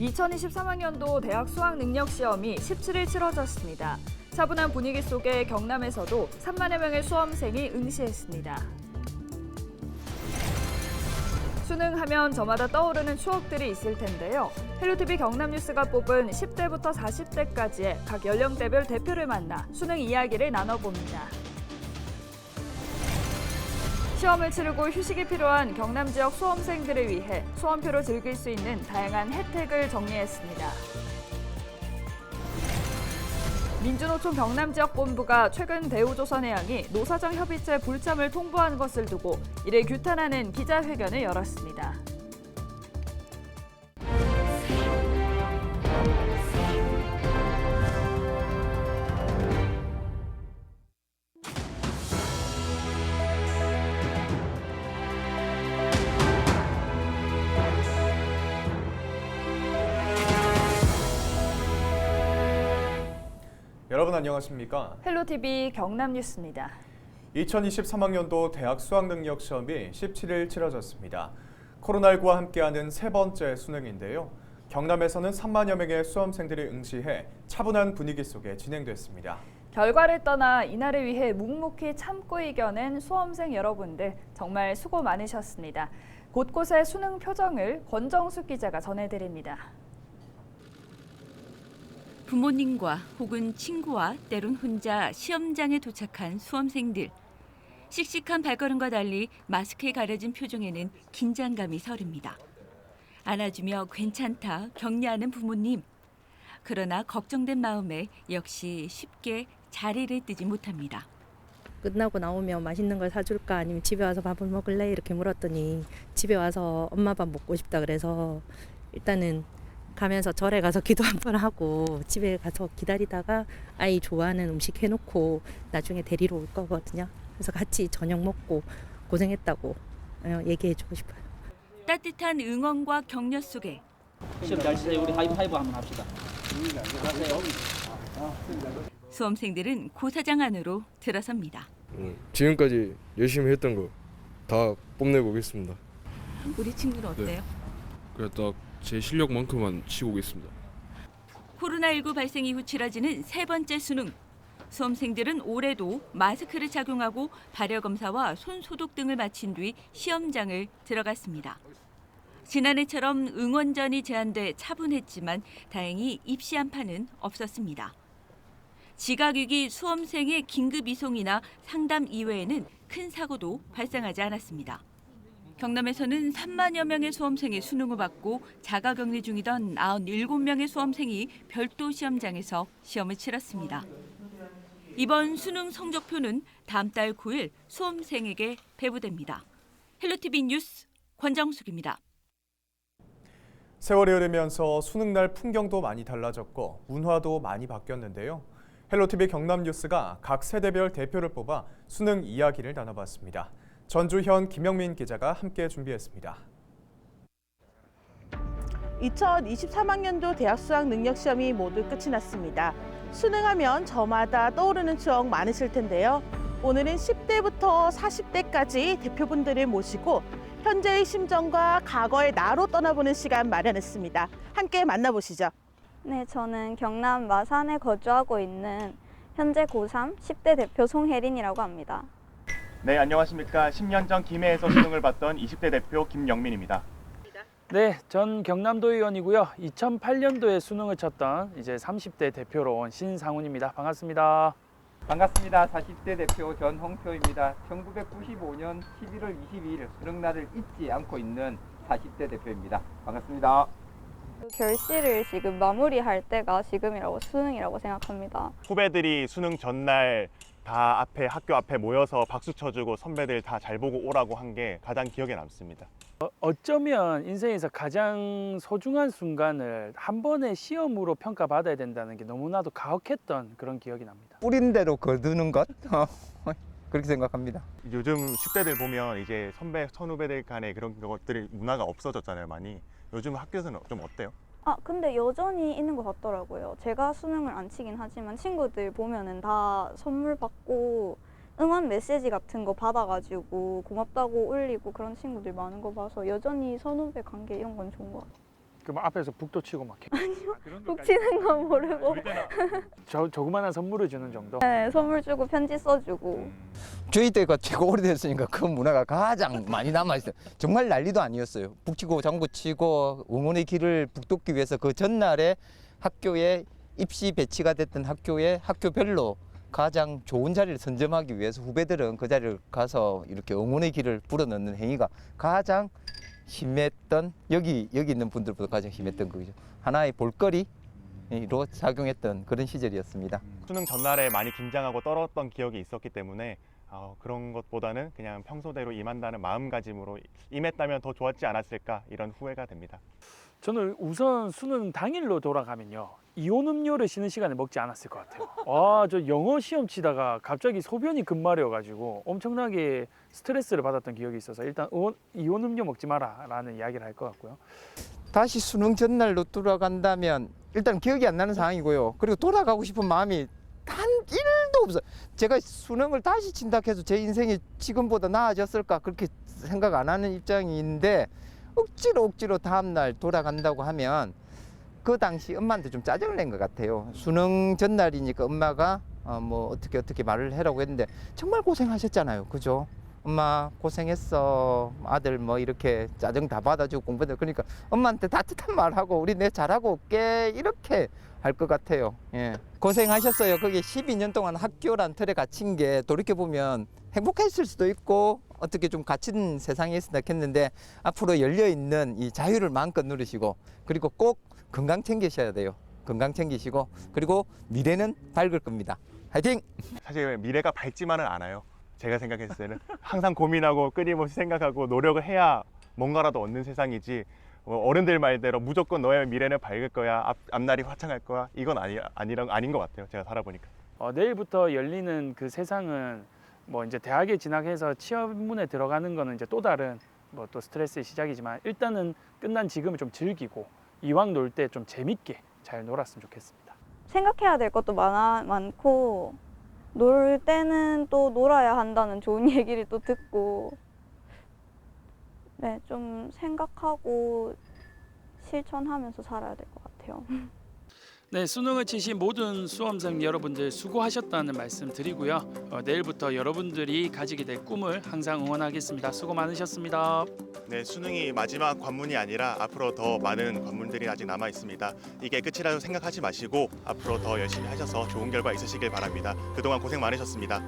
2023학년도 대학 수학능력시험이 17일 치러졌습니다. 차분한 분위기 속에 경남에서도 3만여 명의 수험생이 응시했습니다. 수능하면 저마다 떠오르는 추억들이 있을 텐데요. 헬로티비 경남뉴스가 뽑은 10대부터 40대까지의 각 연령대별 대표를 만나 수능 이야기를 나눠봅니다. 시험을 치르고 휴식이 필요한 경남 지역 수험생들을 위해 수험표로 즐길 수 있는 다양한 혜택을 정리했습니다. 민주노총 경남지역본부가 최근 대우조선해양이 노사정 협의체 불참을 통보한 것을 두고 이를 규탄하는 기자회견을 열었습니다. 여러분 안녕하십니까? 헬로티비 경남뉴스입니다. 2023학년도 대학 수학능력시험이 17일 치러졌습니다. 코로나19와 함께하는 세 번째 수능인데요. 경남에서는 3만여 명의 수험생들이 응시해 차분한 분위기 속에 진행됐습니다. 결과를 떠나 이날을 위해 묵묵히 참고 이겨낸 수험생 여러분들 정말 수고 많으셨습니다. 곳곳의 수능 표정을 권정숙 기자가 전해드립니다. 부모님과 혹은 친구와 때론 혼자 시험장에 도착한 수험생들. 씩씩한 발걸음과 달리 마스크에 가려진 표정에는 긴장감이 서릅니다. 안아주며 괜찮다 격려하는 부모님. 그러나 걱정된 마음에 역시 쉽게 자리를 뜨지 못합니다. 끝나고 나오면 맛있는 걸 사줄까 아니면 집에 와서 밥을 먹을래 이렇게 물었더니 집에 와서 엄마 밥 먹고 싶다 그래서 일단은 가면서 절에 가서 기도 한 번 하고 집에 가서 기다리다가 아이 좋아하는 음식 해놓고 나중에 데리러 올 거거든요. 그래서 같이 저녁 먹고 고생했다고 얘기해주고 싶어요. 따뜻한 응원과 격려 속에 시험 잘 치세요. 우리 하이파이브 한번 합시다. 수험생들은 고사장 안으로 들어섭니다. 지금까지 열심히 했던 거 다 뽐내고 오겠습니다. 우리 친구는 어때요? 그래 딱 제 실력만큼만 치고 오겠습니다. 코로나19 발생 이후 치러지는 세 번째 수능. 수험생들은 올해도 마스크를 착용하고 발열 검사와 손 소독 등을 마친 뒤 시험장을 들어갔습니다. 지난해처럼 응원전이 제한돼 차분했지만 다행히 입시 한파는 없었습니다. 지각위기 수험생의 긴급 이송이나 상담 이외에는 큰 사고도 발생하지 않았습니다. 경남에서는 3만여 명의 수험생이 수능을 받고 자가격리 중이던 97명의 수험생이 별도 시험장에서 시험을 치렀습니다. 이번 수능 성적표는 다음 달 9일 수험생에게 배부됩니다. 헬로티비 뉴스 권정숙입니다. 세월이 흐르면서 수능날 풍경도 많이 달라졌고 문화도 많이 바뀌었는데요. 헬로티비 경남뉴스가 각 세대별 대표를 뽑아 수능 이야기를 나눠봤습니다. 전주현, 김영민 기자가 함께 준비했습니다. 2023학년도 대학 수학 능력 시험이 모두 끝이 났습니다. 수능하면 저마다 떠오르는 추억 많으실 텐데요. 오늘은 10대부터 40대까지 대표분들을 모시고 현재의 심정과 과거의 나로 떠나보는 시간 마련했습니다. 함께 만나보시죠. 네, 저는 경남 마산에 거주하고 있는 현재 고3 10대 대표 송혜린이라고 합니다. 네, 안녕하십니까. 10년 전 김해에서 수능을 봤던 20대 대표 김영민입니다. 네, 전 경남도의원이고요. 2008년도에 수능을 쳤던 이제 30대 대표로 온 신상훈입니다. 반갑습니다. 반갑습니다. 40대 대표 전홍표입니다. 1995년 11월 22일 수능날을 잊지 않고 있는 40대 대표입니다. 반갑습니다. 결실을 지금 마무리할 때가 지금이라고 수능이라고 생각합니다. 후배들이 수능 전날 다 학교 앞에 모여서 박수 쳐주고 선배들 다 잘 보고 오라고 한 게 가장 기억에 남습니다. 어쩌면 인생에서 가장 소중한 순간을 한 번의 시험으로 평가받아야 된다는 게 너무나도 가혹했던 그런 기억이 납니다. 뿌린 대로 거두는 것? 그렇게 생각합니다. 요즘 10대들 보면 이제 선후배들 간에 그런 것들이 문화가 없어졌잖아요, 많이. 요즘 학교에서는 좀 어때요? 근데 여전히 있는 것 같더라고요. 제가 수능을 안 치긴 하지만 친구들 보면은 다 선물 받고 응원 메시지 같은 거 받아가지고 고맙다고 올리고 그런 친구들 많은 거 봐서 여전히 선후배 관계 이런 건 좋은 것 같아요. 그럼 앞에서 북도 치고 막 북 치는 건 모르고 조그만한 선물을 주는 정도. 네, 선물 주고 편지 써주고 저희 때가 최고 오래됐으니까 그 문화가 가장 많이 남아있어요. 정말 난리도 아니었어요. 북치고 장구치고 응원의 길을 북돋기 위해서 그 전날에 학교에 입시 배치가 됐던 학교에 학교별로 가장 좋은 자리를 선점하기 위해서 후배들은 그 자리를 가서 이렇게 응원의 길을 불어넣는 행위가 가장 심했던 여기 있는 분들보다 가장 심했던 거죠. 하나의 볼거리로 작용했던 그런 시절이었습니다. 수능 전날에 많이 긴장하고 떨었던 기억이 있었기 때문에 그런 것보다는 그냥 평소대로 임한다는 마음가짐으로 임했다면 더 좋았지 않았을까 이런 후회가 됩니다. 저는 우선 수능 당일로 돌아가면요, 이온 음료를 쉬는 시간에 먹지 않았을 것 같아요. 저 영어 시험 치다가 갑자기 소변이 급마려가지고 엄청나게 스트레스를 받았던 기억이 있어서 일단 이온 음료 먹지 마라 라는 이야기를 할 것 같고요. 다시 수능 전날로 돌아간다면 일단 기억이 안 나는 상황이고요. 그리고 돌아가고 싶은 마음이 단 1도 없어요. 제가 수능을 다시 친다 해서 제 인생이 지금보다 나아졌을까 그렇게 생각 안 하는 입장인데 억지로 다음날 돌아간다고 하면 그 당시 엄마한테 좀 짜증을 낸 것 같아요. 수능 전날이니까 엄마가 뭐 어떻게 말을 해라고 했는데 정말 고생하셨잖아요. 그죠? 엄마 고생했어. 아들 뭐 이렇게 짜증 다 받아주고 공부한다. 그러니까 엄마한테 따뜻한 말하고 우리 내 잘하고 올게 이렇게 할 것 같아요. 예. 고생하셨어요. 거기 12년 동안 학교란 틀에 갇힌 게 돌이켜보면 행복했을 수도 있고 어떻게 좀 갇힌 세상이었으면 했는데 앞으로 열려있는 이 자유를 마음껏 누리시고 그리고 꼭 건강 챙기셔야 돼요. 건강 챙기시고 그리고 미래는 밝을 겁니다. 화이팅! 사실 미래가 밝지만은 않아요. 제가 생각했을 때는 항상 고민하고 끊임없이 생각하고 노력을 해야 뭔가라도 얻는 세상이지 어른들 말대로 무조건 너의 미래는 밝을 거야, 앞날이 화창할 거야, 이건 아닌 것 같아요. 제가 살아보니까. 내일부터 열리는 그 세상은 뭐 이제 대학에 진학해서 취업문에 들어가는 거는 이제 또 다른 뭐 또 스트레스의 시작이지만 일단은 끝난 지금을 좀 즐기고 이왕 놀 때 좀 재밌게 잘 놀았으면 좋겠습니다. 생각해야 될 것도 많고 놀 때는 또 놀아야 한다는 좋은 얘기를 또 듣고 네, 좀 생각하고 실천하면서 살아야 될 것 같아요. 네, 수능을 치신 모든 수험생 여러분들 수고하셨다는 말씀 드리고요. 내일부터 여러분들이 가지게 될 꿈을 항상 응원하겠습니다. 수고 많으셨습니다. 네, 수능이 마지막 관문이 아니라 앞으로 더 많은 관문들이 아직 남아 있습니다. 이게 끝이라고 생각하지 마시고 앞으로 더 열심히 하셔서 좋은 결과 있으시길 바랍니다. 그동안 고생 많으셨습니다.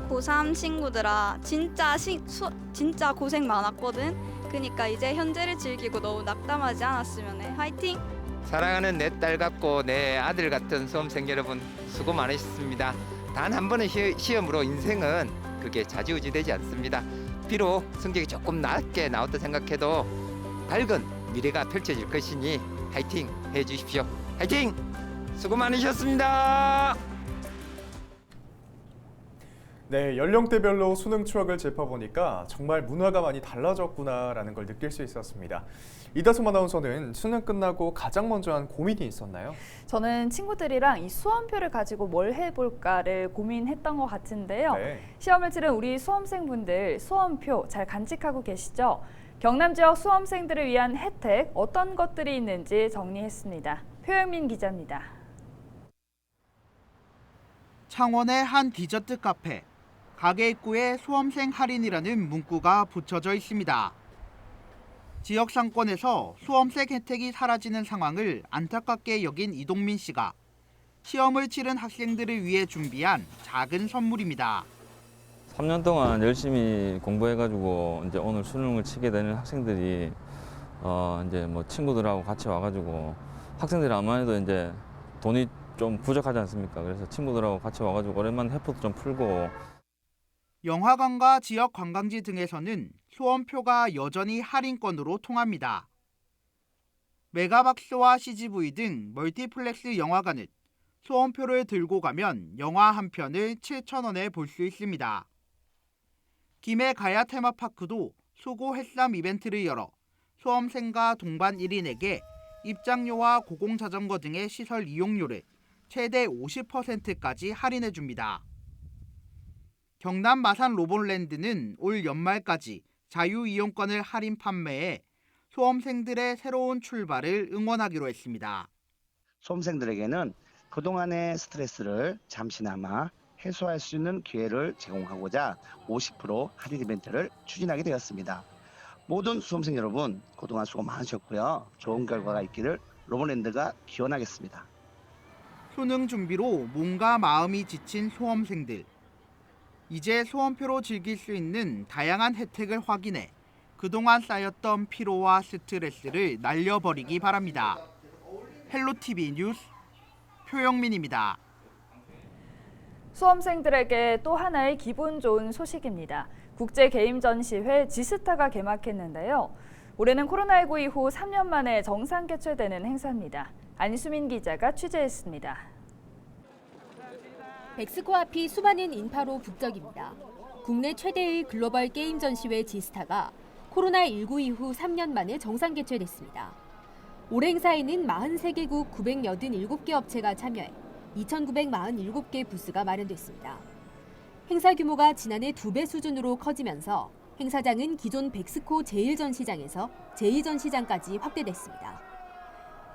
고3 친구들아, 진짜 고생 많았거든. 그러니까 이제 현재를 즐기고 너무 낙담하지 않았으면 해. 화이팅! 사랑하는 내 딸 같고 내 아들 같은 수험생 여러분 수고 많으셨습니다. 단 한 번의 시험으로 인생은 그게 좌지우지되지 않습니다. 비록 성적이 조금 낮게 나왔다 생각해도 밝은 미래가 펼쳐질 것이니 화이팅 해주십시오. 화이팅! 수고 많으셨습니다. 네, 연령대별로 수능 추억을 짚어보니까 정말 문화가 많이 달라졌구나라는 걸 느낄 수 있었습니다. 이다솜 아나운서는 수능 끝나고 가장 먼저 한 고민이 있었나요? 저는 친구들이랑 이 수험표를 가지고 뭘 해볼까를 고민했던 것 같은데요. 네. 시험을 치른 우리 수험생분들 수험표 잘 간직하고 계시죠? 경남 지역 수험생들을 위한 혜택 어떤 것들이 있는지 정리했습니다. 표영민 기자입니다. 창원의 한 디저트 카페. 가게 입구에 수험생 할인이라는 문구가 붙여져 있습니다. 지역 상권에서 수험생 혜택이 사라지는 상황을 안타깝게 여긴 이동민 씨가 시험을 치른 학생들을 위해 준비한 작은 선물입니다. 3년 동안 열심히 공부해가지고 이제 오늘 수능을 치게 되는 학생들이 이제 뭐 친구들하고 같이 와가지고 학생들이 아무래도 이제 돈이 좀 부족하지 않습니까? 그래서 친구들하고 같이 와가지고 오랜만에 해프도 좀 풀고. 영화관과 지역 관광지 등에서는 수험표가 여전히 할인권으로 통합니다. 메가박스와 CGV 등 멀티플렉스 영화관은 수험표를 들고 가면 영화 한 편을 7,000원에 볼 수 있습니다. 김해 가야 테마파크도 수고 햇삼 이벤트를 열어 수험생과 동반 1인에게 입장료와 고공자전거 등의 시설 이용료를 최대 50%까지 할인해 줍니다. 경남 마산 로봇랜드는 올 연말까지 자유이용권을 할인 판매해 수험생들의 새로운 출발을 응원하기로 했습니다. 수험생들에게는 그동안의 스트레스를 잠시나마 해소할 수 있는 기회를 제공하고자 50% 할인 이벤트를 추진하게 되었습니다. 모든 수험생 여러분, 그동안 수고 많으셨고요. 좋은 결과가 있기를 로봇랜드가 기원하겠습니다. 수능 준비로 몸과 마음이 지친 수험생들. 이제 수험표로 즐길 수 있는 다양한 혜택을 확인해 그동안 쌓였던 피로와 스트레스를 날려버리기 바랍니다. 헬로티비 뉴스 표영민입니다. 수험생들에게 또 하나의 기분 좋은 소식입니다. 국제게임전시회 지스타가 개막했는데요. 올해는 코로나19 이후 3년 만에 정상 개최되는 행사입니다. 안수민 기자가 취재했습니다. 백스코 앞이 수많은 인파로 북적입니다. 국내 최대의 글로벌 게임 전시회 지스타가 코로나19 이후 3년 만에 정상 개최됐습니다. 올해 행사에는 43개국 987개 업체가 참여해 2,947개 부스가 마련됐습니다. 행사 규모가 지난해 2배 수준으로 커지면서 행사장은 기존 백스코 제1전시장에서 제2전시장까지 확대됐습니다.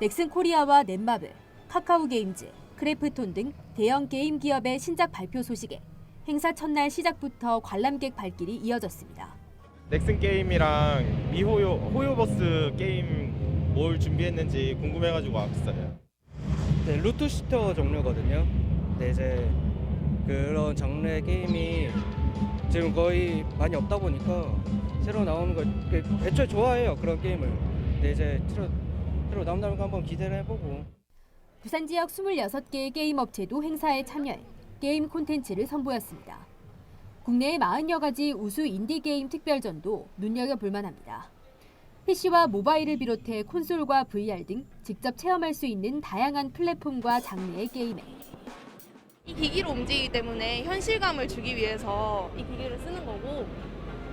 넥슨코리아와 넷마블, 카카오게임즈, 크래프톤 등 대형 게임 기업의 신작 발표 소식에 행사 첫날 시작부터 관람객 발길이 이어졌습니다. 넥슨 게임이랑 미호요 호요버스 게임 뭘 준비했는지 궁금해가지고 왔어요. 네, 루트슈터 종류거든요. 네, 이제 그런 장르의 게임이 지금 거의 많이 없다 보니까 새로 나오는 걸 애초에 좋아해요, 그런 게임을. 네, 이제 새로 나온다는 거 한번 기대를 해보고. 부산 지역 26개의 게임 업체도 행사에 참여해 게임 콘텐츠를 선보였습니다. 국내의 40여 가지 우수 인디게임 특별전도 눈여겨볼 만합니다. PC와 모바일을 비롯해 콘솔과 VR 등 직접 체험할 수 있는 다양한 플랫폼과 장르의 게임에 이 기기로 움직이기 때문에 현실감을 주기 위해서 이 기기를 쓰는 거고,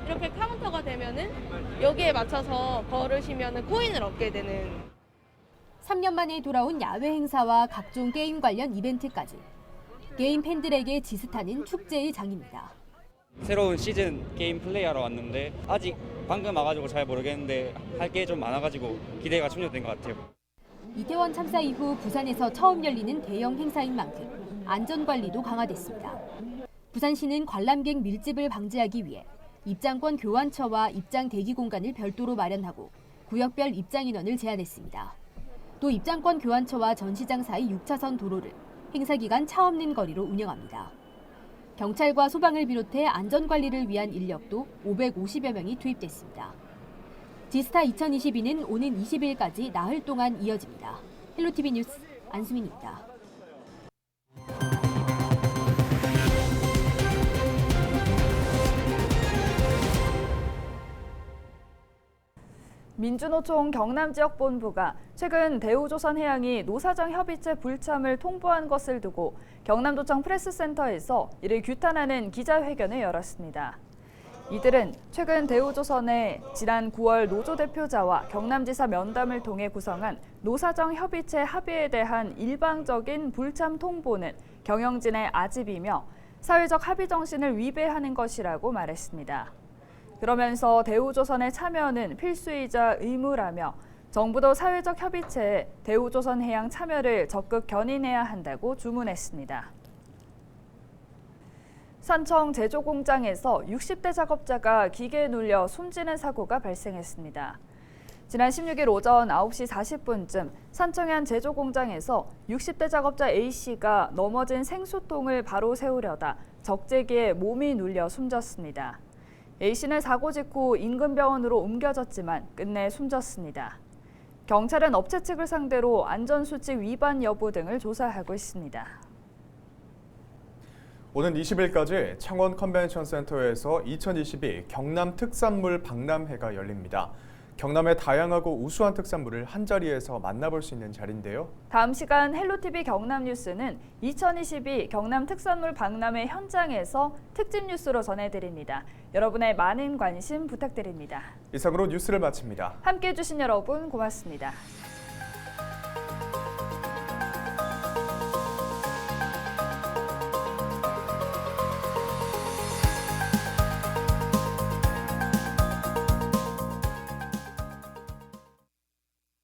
이렇게 카운터가 되면은 여기에 맞춰서 걸으시면은 코인을 얻게 되는. 3년 만에 돌아온 야외 행사와 각종 게임 관련 이벤트까지 게임 팬들에게 지스타는 축제의 장입니다. 새로운 시즌 게임 플레이하러 왔는데 아직 방금 와가지고 잘 모르겠는데 할 게 좀 많아가지고 기대가 충족된 것 같아요. 이태원 참사 이후 부산에서 처음 열리는 대형 행사인 만큼 안전관리도 강화됐습니다. 부산시는 관람객 밀집을 방지하기 위해 입장권 교환처와 입장 대기 공간을 별도로 마련하고 구역별 입장 인원을 제한했습니다. 또 입장권 교환처와 전시장 사이 6차선 도로를 행사 기간 차 없는 거리로 운영합니다. 경찰과 소방을 비롯해 안전관리를 위한 인력도 550여 명이 투입됐습니다. 지스타 2022는 오는 20일까지 나흘 동안 이어집니다. 헬로티비 뉴스 안수민입니다. 민주노총 경남지역본부가 최근 대우조선해양이 노사정 협의체 불참을 통보한 것을 두고 경남도청 프레스센터에서 이를 규탄하는 기자회견을 열었습니다. 이들은 최근 대우조선의 지난 9월 노조 대표자와 경남지사 면담을 통해 구성한 노사정 협의체 합의에 대한 일방적인 불참 통보는 경영진의 아집이며 사회적 합의 정신을 위배하는 것이라고 말했습니다. 그러면서 대우조선의 참여는 필수이자 의무라며 정부도 사회적 협의체에 대우조선해양 참여를 적극 견인해야 한다고 주문했습니다. 산청 제조공장에서 60대 작업자가 기계에 눌려 숨지는 사고가 발생했습니다. 지난 16일 오전 9시 40분쯤 산청의 한 제조공장에서 60대 작업자 A씨가 넘어진 생수통을 바로 세우려다 적재기에 몸이 눌려 숨졌습니다. A씨는 사고 직후 인근 병원으로 옮겨졌지만 끝내 숨졌습니다. 경찰은 업체 측을 상대로 안전수칙 위반 여부 등을 조사하고 있습니다. 오는 20일까지 창원 컨벤션 센터에서 2022 경남 특산물 박람회가 열립니다. 경남의 다양하고 우수한 특산물을 한자리에서 만나볼 수 있는 자리인데요. 다음 시간 헬로티비 경남뉴스는 2022 경남 특산물 박람회 현장에서 특집 뉴스로 전해드립니다. 여러분의 많은 관심 부탁드립니다. 이상으로 뉴스를 마칩니다. 함께해 주신 여러분 고맙습니다.